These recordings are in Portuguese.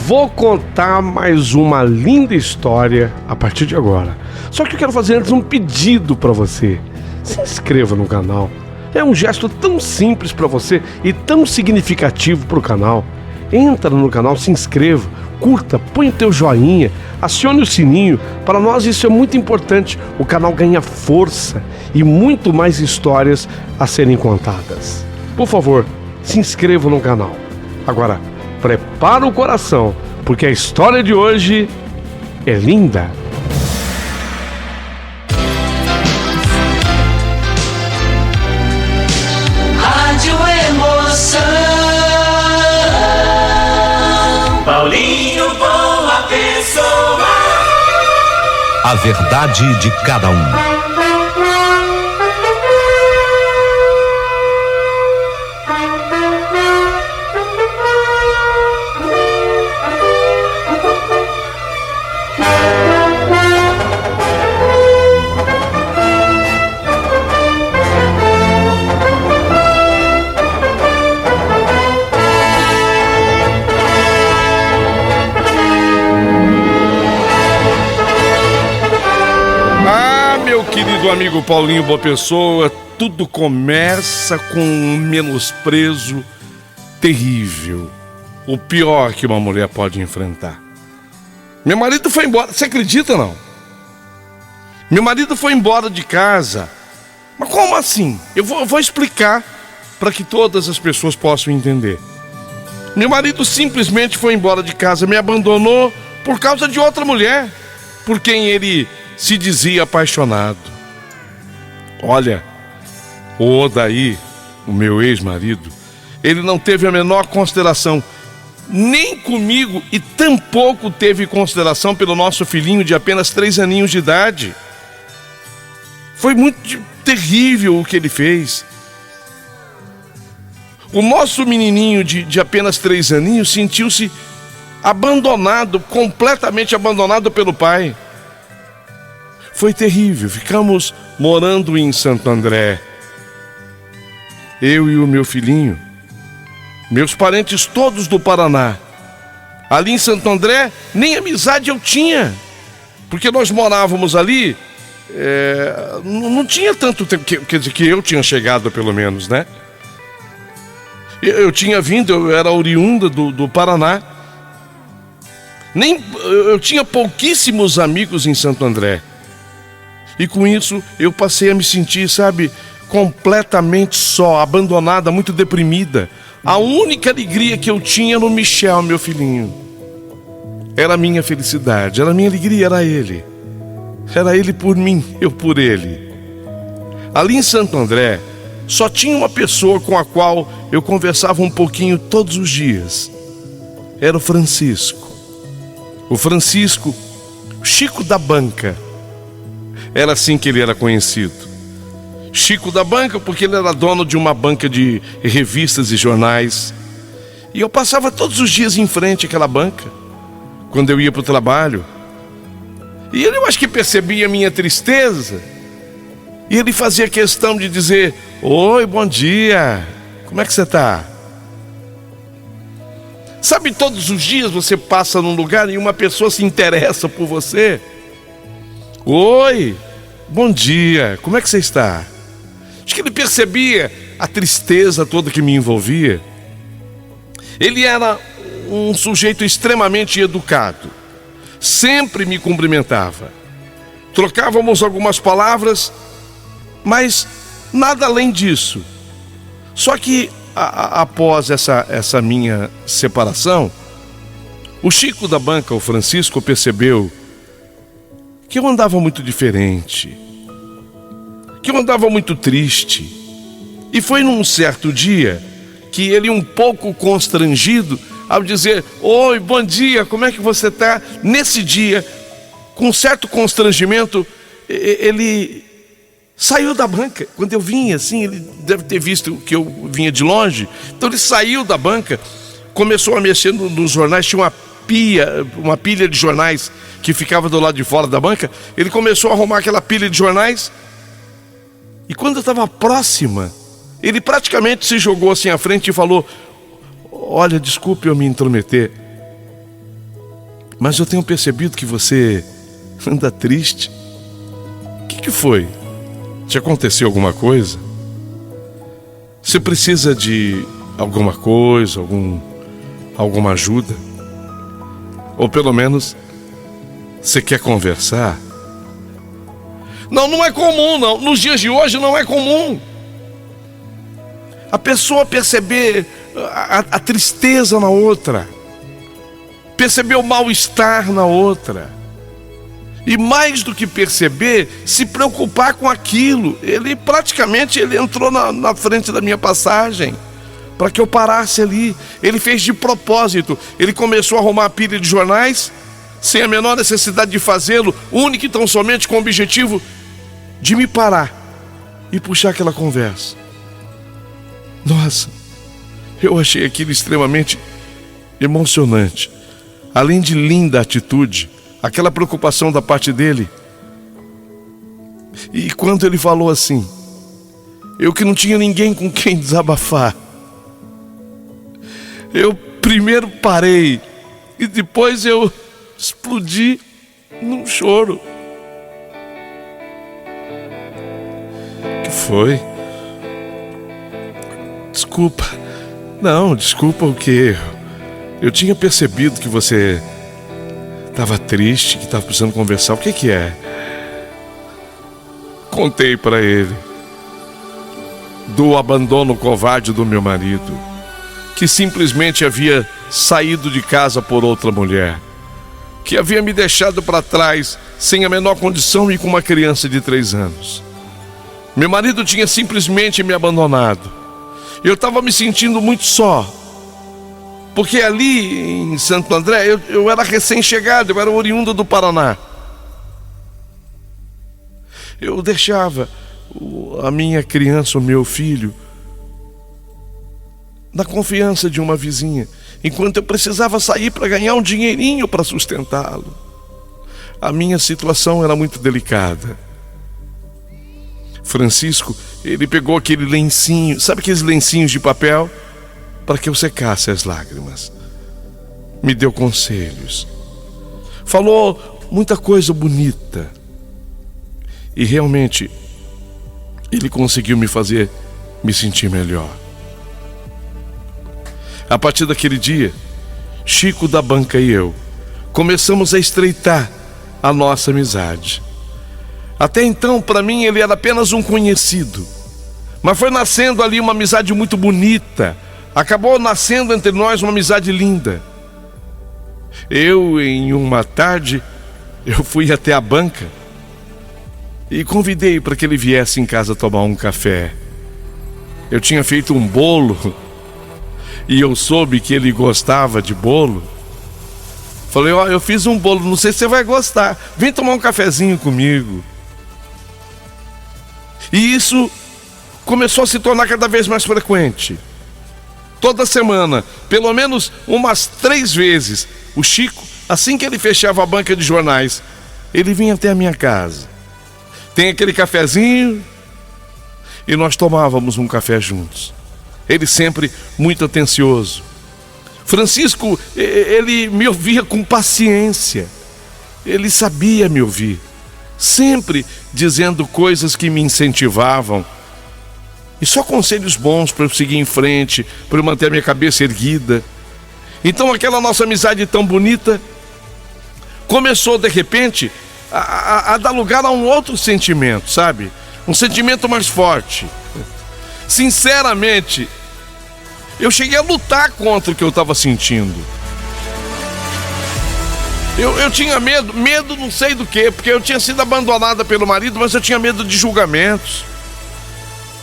Vou contar mais uma linda história a partir de agora. Só que eu quero fazer antes um pedido para você. Se inscreva no canal. É um gesto tão simples para você e tão significativo para o canal. Entra no canal, se inscreva, curta, põe o teu joinha, acione o sininho. Para nós isso é muito importante. O canal ganha força e muito mais histórias a serem contadas. Por favor, se inscreva no canal. Agora, prepara o coração, porque a história de hoje é linda. Rádio Emoção. Paulinho, boa pessoa. A verdade de cada um. Querido amigo Paulinho Boa Pessoa, tudo começa com um menosprezo terrível. O pior que uma mulher pode enfrentar. Meu marido foi embora, você acredita não? Meu marido foi embora de casa. Mas como assim? Eu vou explicar para que todas as pessoas possam entender. Meu marido simplesmente foi embora de casa, me abandonou por causa de outra mulher, por quem ele se dizia apaixonado. Olha, o Odaí, o meu ex-marido, ele não teve a menor consideração, nem comigo, e tampouco teve consideração pelo nosso filhinho de apenas 3 aninhos de idade. Foi muito terrível o que ele fez. O nosso menininho de apenas 3 aninhos sentiu-se abandonado, completamente abandonado pelo pai. Foi terrível, ficamos morando em Santo André. Eu e o meu filhinho, meus parentes todos do Paraná. Ali em Santo André, nem amizade eu tinha, porque nós morávamos ali, não tinha tanto tempo, quer dizer, que eu tinha chegado pelo menos, né? Eu tinha vindo, eu era oriunda do Paraná. Eu tinha pouquíssimos amigos em Santo André. E com isso eu passei a me sentir, sabe, completamente só, abandonada, muito deprimida. A única alegria que eu tinha no Michel, meu filhinho, era a minha felicidade, era a minha alegria, era ele. Era ele por mim, eu por ele. Ali em Santo André, só tinha uma pessoa com a qual eu conversava um pouquinho todos os dias. Era o Francisco. O Francisco, Chico da Banca. Era assim que ele era conhecido. Chico da Banca, porque ele era dono de uma banca de revistas e jornais. E eu passava todos os dias em frente àquela banca, quando eu ia para o trabalho. E ele, eu acho que percebia a minha tristeza. E ele fazia questão de dizer: oi, bom dia, como é que você está? Sabe, todos os dias você passa num lugar e uma pessoa se interessa por você. Oi, bom dia, como é que você está? Acho que ele percebia a tristeza toda que me envolvia. Ele era um sujeito extremamente educado. Sempre me cumprimentava. Trocávamos algumas palavras, mas nada além disso. Só que após essa minha separação, o Chico da Banca, o Francisco, percebeu que eu andava muito diferente, que eu andava muito triste. E foi num certo dia que ele, um pouco constrangido, ao dizer: oi, bom dia, como é que você está? Nesse dia, com certo constrangimento, ele saiu da banca. Quando eu vinha assim, ele deve ter visto que eu vinha de longe, então ele saiu da banca, começou a mexer nos jornais. Tinha uma pilha de jornais que ficava do lado de fora da banca. Ele começou a arrumar aquela pilha de jornais, e quando eu estava próxima, ele praticamente se jogou assim à frente e falou: olha, desculpe eu me intrometer, mas eu tenho percebido que você anda triste. O que foi? Te aconteceu alguma coisa? Você precisa de alguma coisa, alguma ajuda? Ou pelo menos você quer conversar? Não é comum, não. Nos dias de hoje não é comum a pessoa perceber a tristeza na outra, perceber o mal-estar na outra, e mais do que perceber, se preocupar com aquilo. Ele entrou na frente da minha passagem para que eu parasse ali. Ele fez de propósito. Ele começou a arrumar a pilha de jornais sem a menor necessidade de fazê-lo, único e tão somente com o objetivo de me parar e puxar aquela conversa. Nossa, eu achei aquilo extremamente emocionante. Além de linda atitude, aquela preocupação da parte dele. E quando ele falou assim, eu que não tinha ninguém com quem desabafar, eu primeiro parei e depois eu explodi num choro. Que foi? Desculpa. Não, desculpa o quê? Eu tinha percebido que você estava triste, que estava precisando conversar. O que é? Contei para ele do abandono covarde do meu marido, que simplesmente havia saído de casa por outra mulher, que havia me deixado para trás sem a menor condição e com uma criança de 3 anos. Meu marido tinha simplesmente me abandonado. Eu estava me sentindo muito só, porque ali em Santo André eu era recém-chegado, eu era oriundo do Paraná. Eu deixava a minha criança, o meu filho, na confiança de uma vizinha, enquanto eu precisava sair para ganhar um dinheirinho para sustentá-lo. A minha situação era muito delicada. Francisco, ele pegou aquele lencinho, sabe aqueles lencinhos de papel, para que eu secasse as lágrimas. Me deu conselhos, falou muita coisa bonita, e realmente ele conseguiu me fazer me sentir melhor. A partir daquele dia, Chico da banca e eu começamos a estreitar a nossa amizade. Até então, para mim, ele era apenas um conhecido, mas foi nascendo ali uma amizade muito bonita. Acabou nascendo entre nós uma amizade linda. Em uma tarde, eu fui até a banca e convidei para que ele viesse em casa tomar um café. Eu tinha feito um bolo e eu soube que ele gostava de bolo. Falei, eu fiz um bolo, não sei se você vai gostar, vem tomar um cafezinho comigo. E isso começou a se tornar cada vez mais frequente. Toda semana, pelo menos umas 3 vezes, o Chico, assim que ele fechava a banca de jornais, ele vinha até a minha casa. Tem aquele cafezinho e nós tomávamos um café juntos. Ele sempre muito atencioso. Francisco, ele me ouvia com paciência. Ele sabia me ouvir, sempre dizendo coisas que me incentivavam. E só conselhos bons para eu seguir em frente, para eu manter a minha cabeça erguida. Então aquela nossa amizade tão bonita começou de repente a dar lugar a um outro sentimento, sabe? Um sentimento mais forte. Sinceramente, eu cheguei a lutar contra o que eu estava sentindo. Eu tinha medo não sei do quê, porque eu tinha sido abandonada pelo marido, mas eu tinha medo de julgamentos.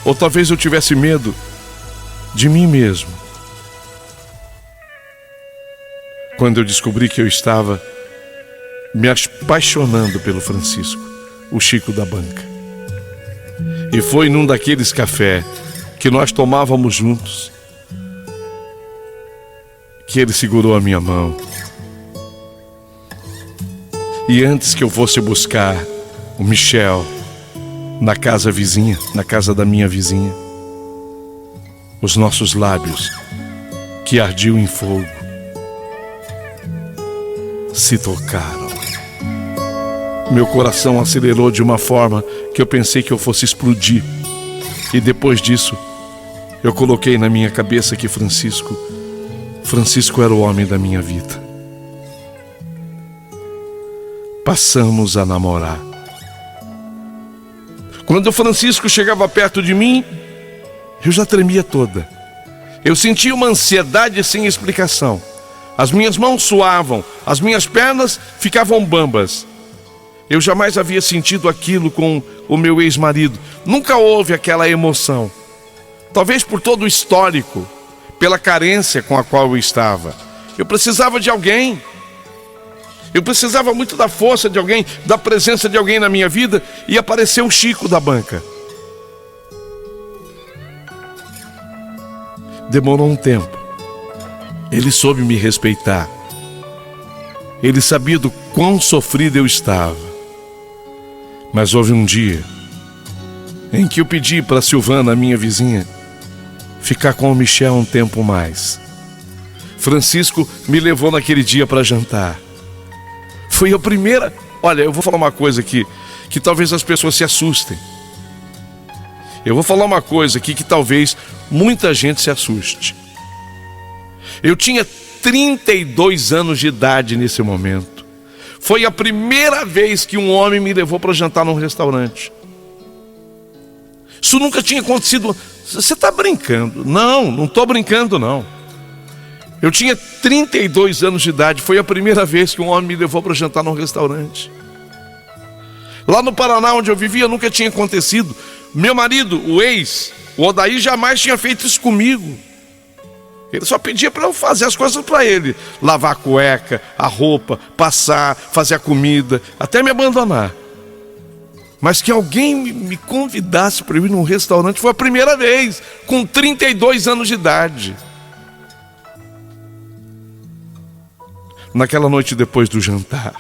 Ou talvez eu tivesse medo de mim mesmo. Quando eu descobri que eu estava me apaixonando pelo Francisco, o Chico da banca. E foi num daqueles cafés que nós tomávamos juntos que ele segurou a minha mão. E antes que eu fosse buscar o Michel na casa vizinha, na casa da minha vizinha, os nossos lábios, que ardiam em fogo, se tocaram. Meu coração acelerou de uma forma que eu pensei que eu fosse explodir. E depois disso, eu coloquei na minha cabeça que Francisco era o homem da minha vida. Passamos a namorar. Quando o Francisco chegava perto de mim, eu já tremia toda. Eu sentia uma ansiedade sem explicação. As minhas mãos suavam, as minhas pernas ficavam bambas. Eu jamais havia sentido aquilo com o meu ex-marido. Nunca houve aquela emoção. Talvez por todo o histórico, pela carência com a qual eu estava. Eu precisava de alguém. Eu precisava muito da força de alguém, da presença de alguém na minha vida, e apareceu o Chico da banca. Demorou um tempo. Ele soube me respeitar. Ele sabia do quão sofrido eu estava. Mas houve um dia em que eu pedi para Silvana, minha vizinha, ficar com o Michel um tempo mais. Francisco me levou naquele dia para jantar. Foi a primeira... Olha, eu vou falar uma coisa aqui que talvez as pessoas se assustem. Eu vou falar uma coisa aqui que talvez muita gente se assuste. Eu tinha 32 anos de idade nesse momento. Foi a primeira vez que um homem me levou para jantar num restaurante. Isso nunca tinha acontecido. Você está brincando? Não, não estou brincando não. Eu tinha 32 anos de idade. Foi a primeira vez que um homem me levou para jantar num restaurante. Lá no Paraná, onde eu vivia, nunca tinha acontecido. Meu marido, o ex, o Odair, jamais tinha feito isso comigo. Ele só pedia para eu fazer as coisas para ele. Lavar a cueca, a roupa, passar, fazer a comida, até me abandonar. Mas que alguém me convidasse para eu ir num restaurante foi a primeira vez, com 32 anos de idade. Naquela noite depois do jantar,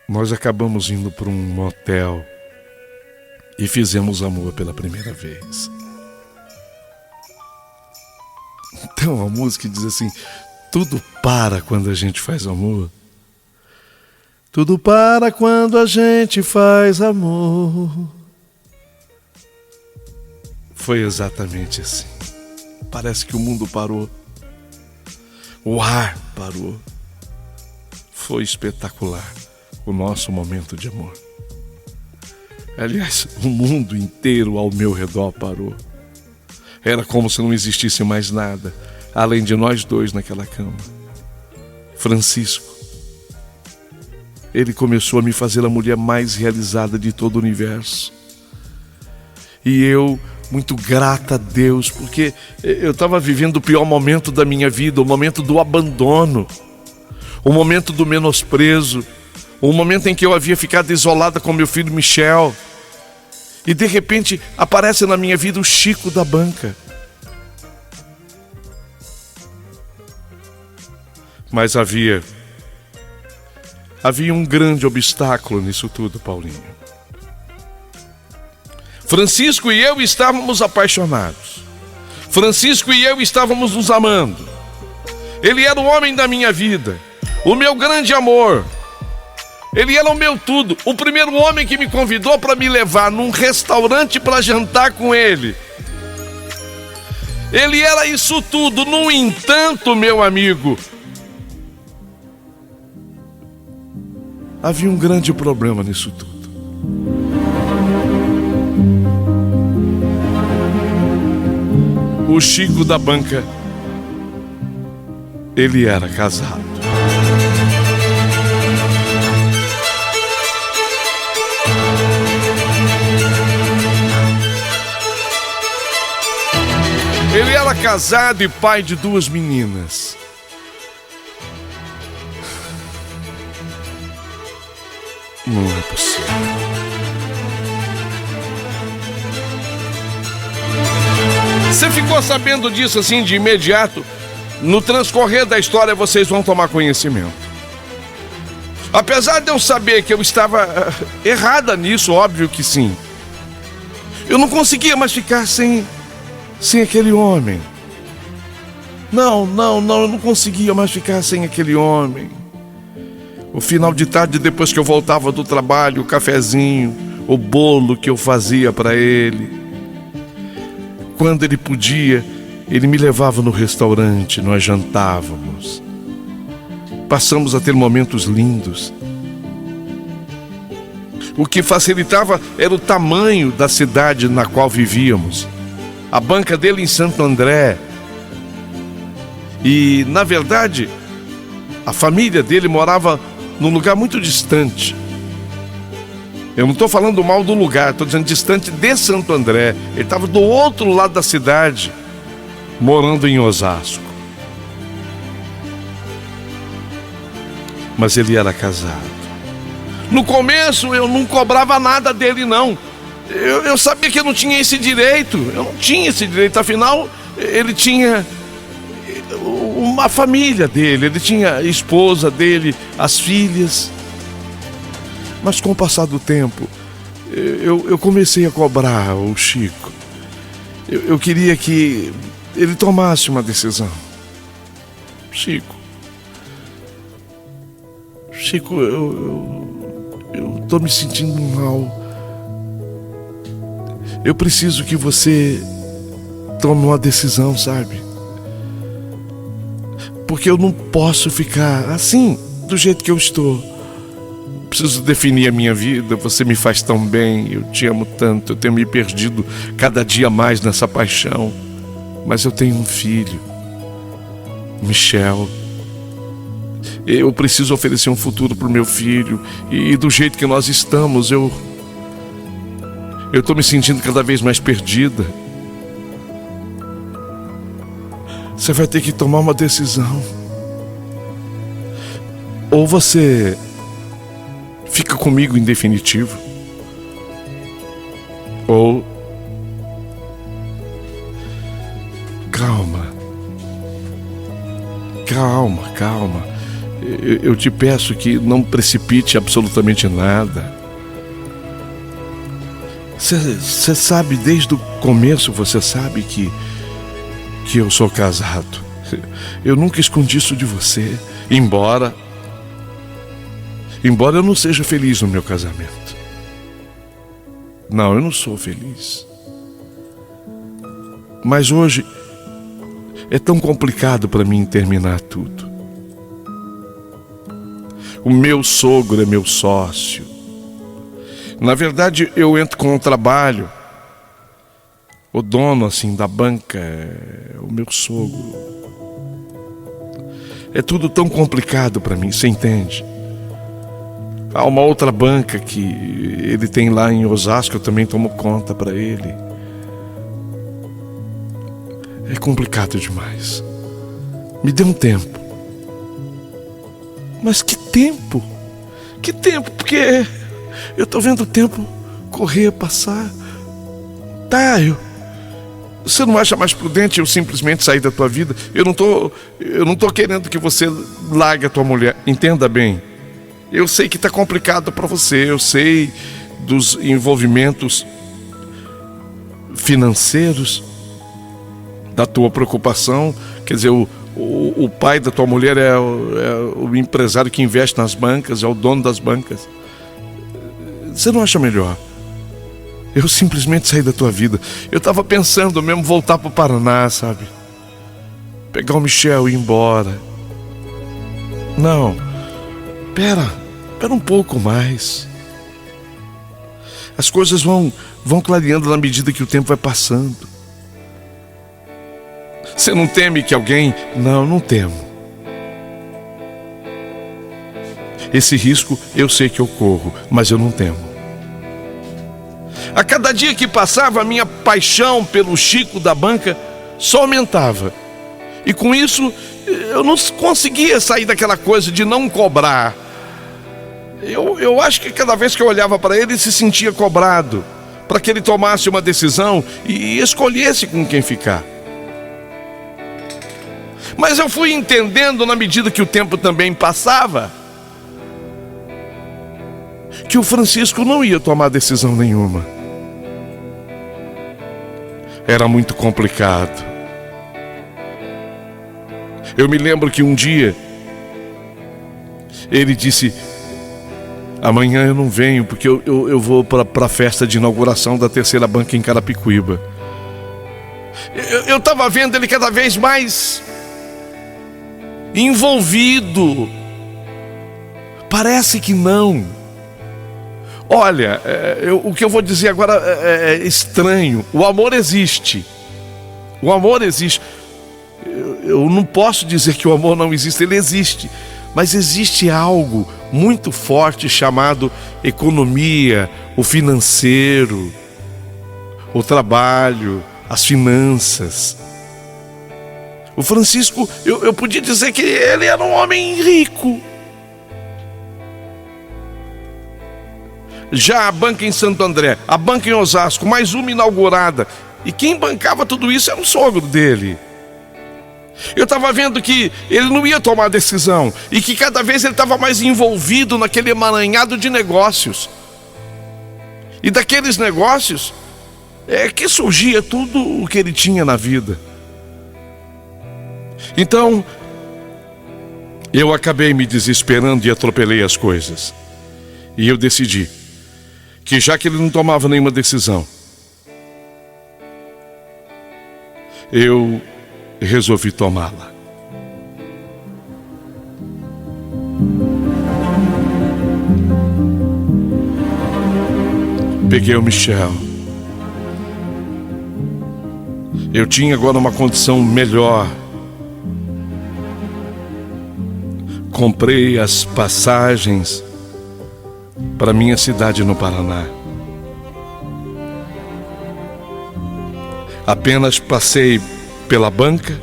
nós acabamos indo para um motel e fizemos amor pela primeira vez. Então a música diz assim: tudo para quando a gente faz amor. Tudo para quando a gente faz amor. Foi exatamente assim. Parece que o mundo parou. O ar parou. Foi espetacular o nosso momento de amor. Aliás, o mundo inteiro ao meu redor parou. Era como se não existisse mais nada, além de nós dois naquela cama. Francisco, ele começou a me fazer a mulher mais realizada de todo o universo. E eu, muito grata a Deus, porque eu estava vivendo o pior momento da minha vida, o momento do abandono, o momento do menosprezo, o momento em que eu havia ficado isolada com meu filho Michel. E de repente aparece na minha vida o Chico da banca. Mas havia um grande obstáculo nisso tudo, Paulinho. Francisco e eu estávamos apaixonados. Francisco e eu estávamos nos amando. Ele era o homem da minha vida, o meu grande amor. Ele era o meu tudo, o primeiro homem que me convidou para me levar num restaurante para jantar com ele. Ele era isso tudo. No entanto, meu amigo, havia um grande problema nisso tudo. O Chico da banca, ele era casado. Ele era casado e pai de 2 meninas. Não é possível. Você ficou sabendo disso assim de imediato? No transcorrer da história vocês vão tomar conhecimento. Apesar de eu saber que eu estava errada nisso, óbvio que sim, eu não conseguia mais ficar sem aquele homem. Não, eu não conseguia mais ficar sem aquele homem. O final de tarde, depois que eu voltava do trabalho, o cafezinho, o bolo que eu fazia para ele. Quando ele podia, ele me levava no restaurante, nós jantávamos. Passamos a ter momentos lindos. O que facilitava era o tamanho da cidade na qual vivíamos. A banca dele em Santo André. E, na verdade, a família dele morava num lugar muito distante. Eu não estou falando mal do lugar, estou dizendo distante de Santo André. Ele estava do outro lado da cidade, morando em Osasco. Mas ele era casado. No começo eu não cobrava nada dele, não. Eu sabia que eu não tinha esse direito. Eu não tinha esse direito, afinal, ele tinha uma família dele, ele tinha a esposa dele, as filhas. Mas com o passar do tempo, eu comecei a cobrar o Chico. Eu queria que ele tomasse uma decisão. Chico, eu tô me sentindo mal. Eu preciso que você tome uma decisão, sabe? Porque eu não posso ficar assim, do jeito que eu estou. Preciso definir a minha vida. Você me faz tão bem, eu te amo tanto. Eu tenho me perdido cada dia mais nessa paixão. Mas eu tenho um filho, Michel. Eu preciso oferecer um futuro para o meu filho. E do jeito que nós estamos, eu tô me sentindo cada vez mais perdida. Você vai ter que tomar uma decisão. Ou você fica comigo em definitivo, ou... Calma. Eu te peço que não precipite absolutamente nada. Você sabe, desde o começo, você sabe que eu sou casado. Eu nunca escondi isso de você, embora eu não seja feliz no meu casamento. Não, eu não sou feliz. Mas hoje é tão complicado para mim terminar tudo. O meu sogro é meu sócio. Na verdade, eu entro com o trabalho. O dono, assim, da banca é o meu sogro. É tudo tão complicado para mim, você entende? Há uma outra banca que ele tem lá em Osasco, eu também tomo conta para ele. É complicado demais. Me dê um tempo. Mas que tempo? Que tempo? Porque eu tô vendo o tempo correr, passar. Tá, você não acha mais prudente eu simplesmente sair da tua vida? Eu não tô querendo que você largue a tua mulher. Entenda bem. Eu sei que tá complicado para você. Eu sei dos envolvimentos financeiros, da tua preocupação. Quer dizer, o pai da tua mulher é o empresário que investe nas bancas, é o dono das bancas. Você não acha melhor eu simplesmente sair da tua vida? Eu tava pensando mesmo voltar pro Paraná, sabe? Pegar o Michel e ir embora. Não, pera um pouco mais. As coisas vão clareando na medida que o tempo vai passando. Você não teme que alguém... Não temo. Esse risco eu sei que eu corro, mas eu não temo. A cada dia que passava, a minha paixão pelo Chico da banca só aumentava. E com isso, eu não conseguia sair daquela coisa de não cobrar. Eu acho que cada vez que eu olhava para ele se sentia cobrado, para que ele tomasse uma decisão e escolhesse com quem ficar. Mas eu fui entendendo, na medida que o tempo também passava, que o Francisco não ia tomar decisão nenhuma. Era muito complicado. Eu me lembro que um dia ele disse: amanhã eu não venho porque eu vou para a festa de inauguração da terceira banca em Carapicuíba. Eu estava vendo ele cada vez mais envolvido. Parece que não. Olha, o que eu vou dizer agora é estranho. O amor existe. O amor existe. Eu não posso dizer que o amor não existe, ele existe. Mas existe algo muito forte chamado economia, o financeiro, o trabalho, as finanças. O Francisco, eu podia dizer que ele era um homem rico. Já a banca em Santo André, a banca em Osasco, mais uma inaugurada. E quem bancava tudo isso era o sogro dele. Eu estava vendo que ele não ia tomar decisão e que cada vez ele estava mais envolvido naquele emaranhado de negócios. E daqueles negócios que surgia tudo o que ele tinha na vida. Então, eu acabei me desesperando e atropelei as coisas. E eu decidi que, já que ele não tomava nenhuma decisão, eu resolvi tomá-la. Peguei o Michel. Eu tinha agora uma condição melhor. Comprei as passagens para minha cidade no Paraná. Apenas passei pela banca,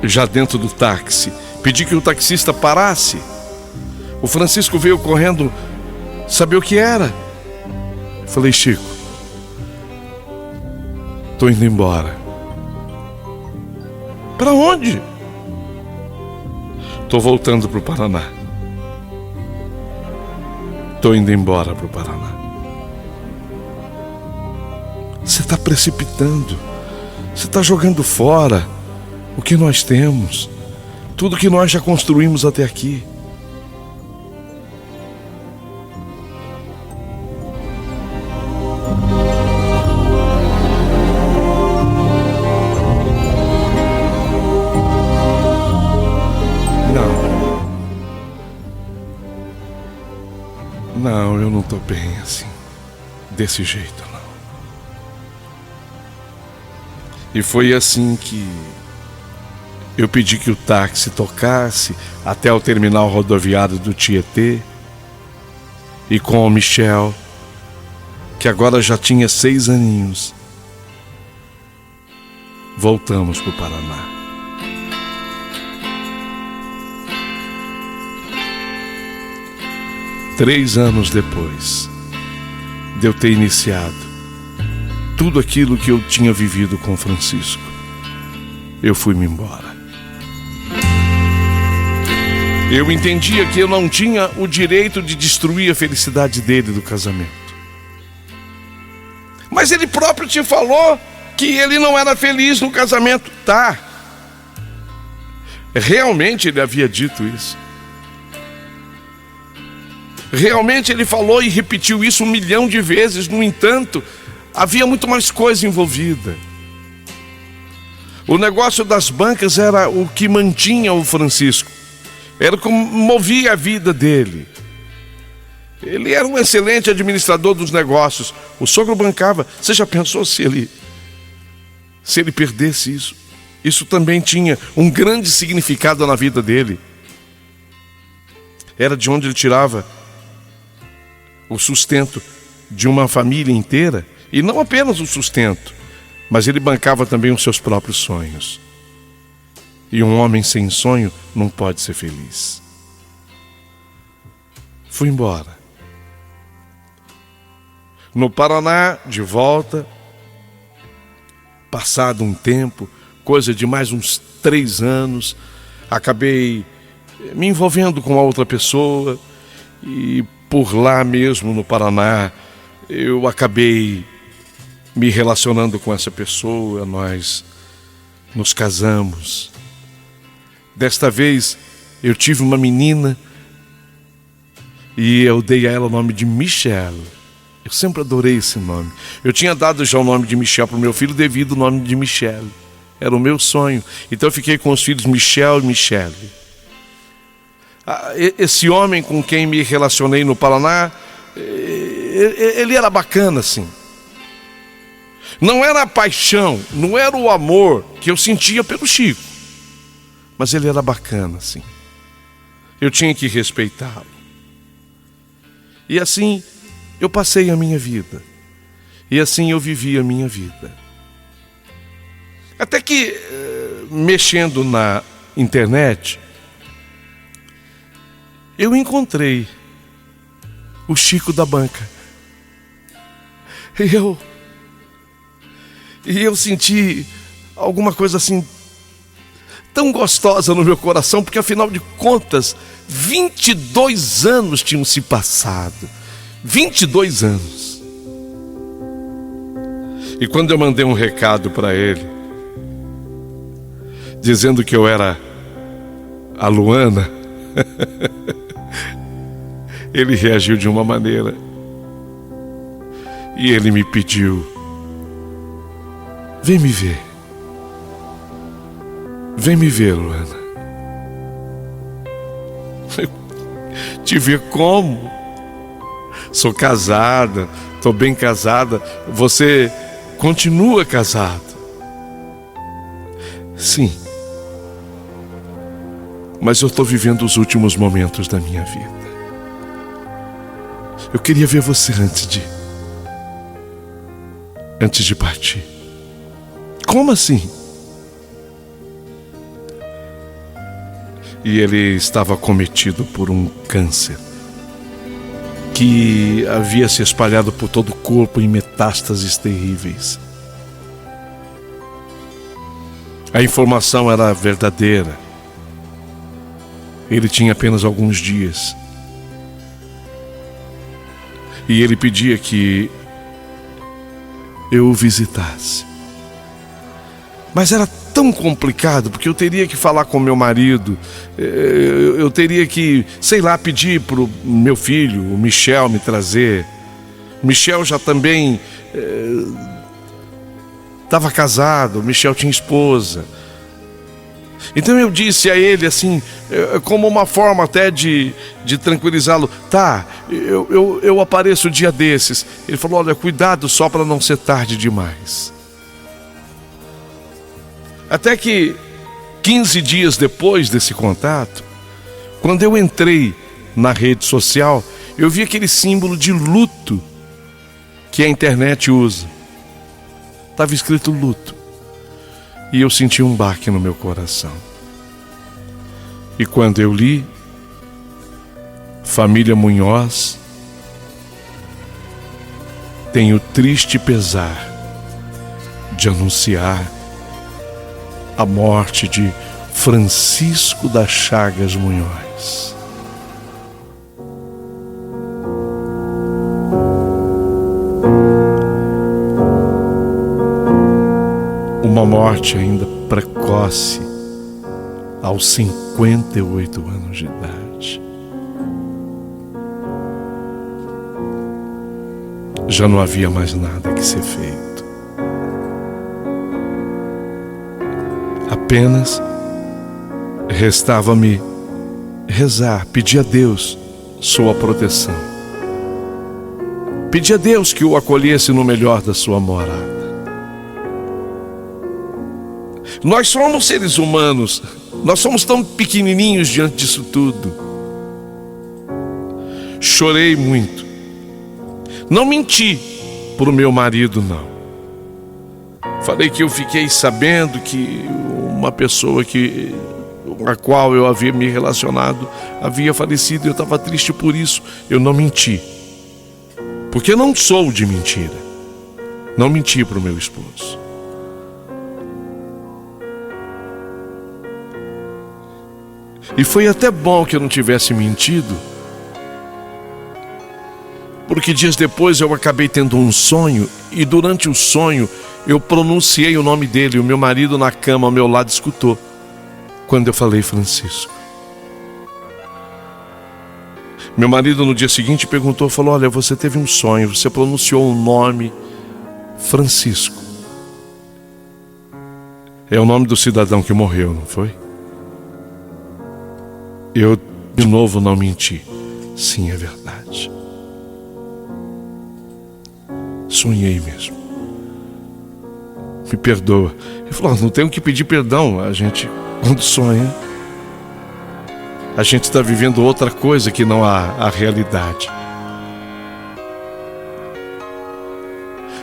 já dentro do táxi, pedi que o taxista parasse. O Francisco veio correndo saber o que era. Falei: Chico, tô indo embora. Para onde? Tô voltando pro Paraná. Tô indo embora pro Paraná. Você está precipitando. Você está jogando fora o que nós temos, tudo que nós já construímos até aqui. Não, eu não estou bem assim, desse jeito não. E foi assim que eu pedi que o táxi tocasse até o terminal rodoviário do Tietê. E com o Michel, que agora já tinha 6 aninhos, voltamos para o Paraná. Três anos depois de eu ter iniciado tudo aquilo que eu tinha vivido com Francisco, eu fui-me embora. Eu entendia que eu não tinha o direito de destruir a felicidade dele do casamento. Mas ele próprio te falou que ele não era feliz no casamento. Tá. Realmente ele havia dito isso. Realmente ele falou e repetiu isso 1 milhão de vezes. No entanto, havia muito mais coisa envolvida. O negócio das bancas era o que mantinha o Francisco. Era o que movia a vida dele. Ele era um excelente administrador dos negócios. O sogro bancava. Você já pensou se ele perdesse isso? Isso também tinha um grande significado na vida dele. Era de onde ele tirava o sustento de uma família inteira. E não apenas o sustento, mas ele bancava também os seus próprios sonhos. E um homem sem sonho não pode ser feliz. Fui embora. No Paraná, de volta, passado um tempo, coisa de mais uns 3 anos, acabei me envolvendo com a outra pessoa. E por lá mesmo no Paraná, eu acabei me relacionando com essa pessoa. Nós nos casamos Desta vez eu tive uma menina e eu dei a ela o nome de Michelle. Eu sempre adorei esse nome. Eu tinha dado já o nome de Michel para o meu filho devido ao nome de Michelle. Era o meu sonho. Então eu fiquei com os filhos Michel e Michelle. Esse homem com quem me relacionei no Paraná, ele era bacana, assim. Não era a paixão, não era o amor que eu sentia pelo Chico. Mas ele era bacana, assim. Eu tinha que respeitá-lo. E assim eu passei a minha vida. E assim eu vivi a minha vida. Até que, mexendo na internet, eu encontrei o Chico da Banca. E eu senti alguma coisa assim tão gostosa no meu coração, porque afinal de contas, 22 anos tinham se passado. 22 anos. E quando eu mandei um recado para ele, dizendo que eu era a Luana, ele reagiu de uma maneira. E ele me pediu: vem me ver. Vem me ver, Luana. Te ver como? Sou casada, estou bem casada. Você continua casado? Sim. Mas eu estou vivendo os últimos momentos da minha vida. Eu queria ver você antes de partir. Como assim? E ele estava cometido por um câncer que havia se espalhado por todo o corpo em metástases terríveis. A informação era verdadeira. Ele tinha apenas alguns dias. E ele pedia que eu o visitasse. Mas era tão complicado, porque eu teria que falar com meu marido, eu teria que, sei lá, pedir para o meu filho, o Michel, me trazer. O Michel já também estava casado, o Michel tinha esposa. Então eu disse a ele assim, como uma forma até de tranquilizá-lo: tá, eu apareço um dia desses. Ele falou: olha, cuidado só para não ser tarde demais. Até que 15 dias depois desse contato, quando eu entrei na rede social, eu vi aquele símbolo de luto que a internet usa. Estava escrito luto. E eu senti um baque no meu coração. E quando eu li, família Munhoz tem o triste pesar de anunciar a morte de Francisco das Chagas Munhoz. Uma morte ainda precoce, aos 58 anos de idade. Já não havia mais nada que ser feito. Apenas restava-me rezar, pedir a Deus sua proteção. Pedir a Deus que o acolhesse no melhor da sua morada. Nós somos seres humanos, nós somos tão pequenininhos diante disso tudo. Chorei muito. Não menti para o meu marido, não. Falei que eu fiquei sabendo que uma pessoa com a qual eu havia me relacionado havia falecido e eu estava triste por isso. Eu não menti, porque eu não sou de mentira. Não menti para o meu esposo. E foi até bom que eu não tivesse mentido, porque dias depois eu acabei tendo um sonho, e durante o sonho eu pronunciei o nome dele, e o meu marido na cama ao meu lado escutou. quando eu falei Francisco. Meu marido no dia seguinte perguntou, falou, olha, você teve um sonho, você pronunciou o nome Francisco. É o nome do cidadão que morreu, não foi? Eu, de novo, não menti. Sim, é verdade. Sonhei mesmo. Me perdoa. Ele falou, não tenho que pedir perdão. A gente, quando sonha, a gente está vivendo outra coisa que não a realidade.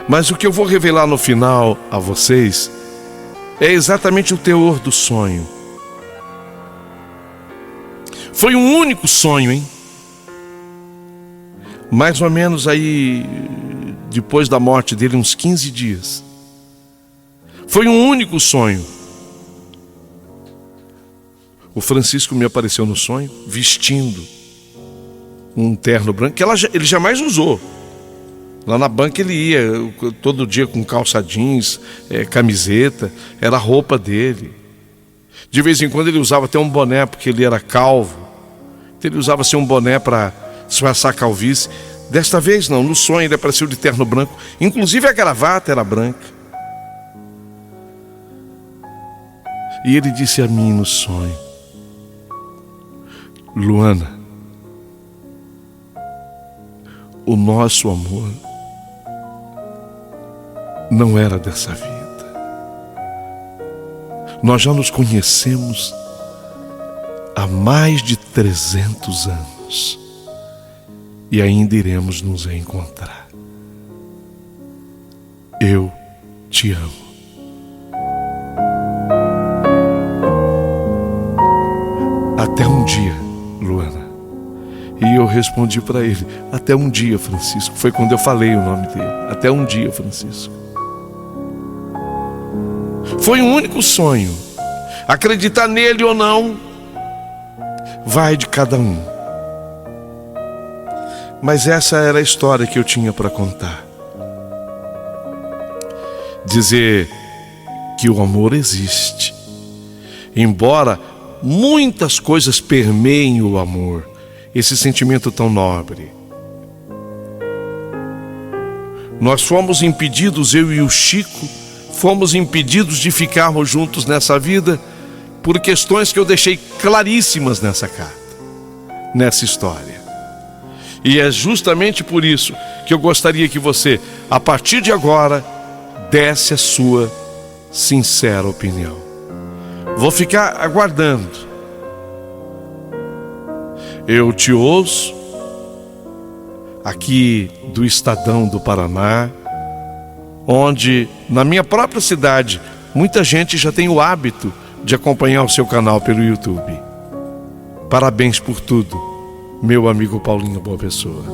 Mas o que eu vou revelar no final a vocês é exatamente o teor do sonho. Foi um único sonho, hein? Mais ou menos aí, depois da morte dele, uns 15 dias. Foi um único sonho. O Francisco me apareceu no sonho, vestindo um terno branco, que ele jamais usou. Lá na banca ele ia todo dia com calça jeans, camiseta, era a roupa dele. De vez em quando ele usava até um boné, porque ele era calvo. Então ele usava assim um boné para disfarçar a calvície. Desta vez não, no sonho ele apareceu de terno branco, inclusive a gravata era branca. E ele disse a mim no sonho, Luana, o nosso amor não era dessa vida. Nós já nos conhecemos há mais de 300 anos e ainda iremos nos reencontrar. Eu te amo. Até um dia, Luana. E eu respondi para ele, até um dia, Francisco. Foi quando eu falei o nome dele. Até um dia, Francisco. Foi um único sonho. Acreditar nele ou não, vai de cada um. Mas essa era a história que eu tinha para contar. Dizer que o amor existe. Embora muitas coisas permeiem o amor, esse sentimento tão nobre. Nós fomos impedidos, eu e o Chico, fomos impedidos de ficarmos juntos nessa vida por questões que eu deixei claríssimas nessa carta, nessa história. E é justamente por isso que eu gostaria que você, a partir de agora, desse a sua sincera opinião. Vou ficar aguardando. Eu te ouço aqui do Estadão do Paraná, onde na minha própria cidade muita gente já tem o hábito de acompanhar o seu canal pelo YouTube. Parabéns por tudo, meu amigo Paulinho Boa Pessoa.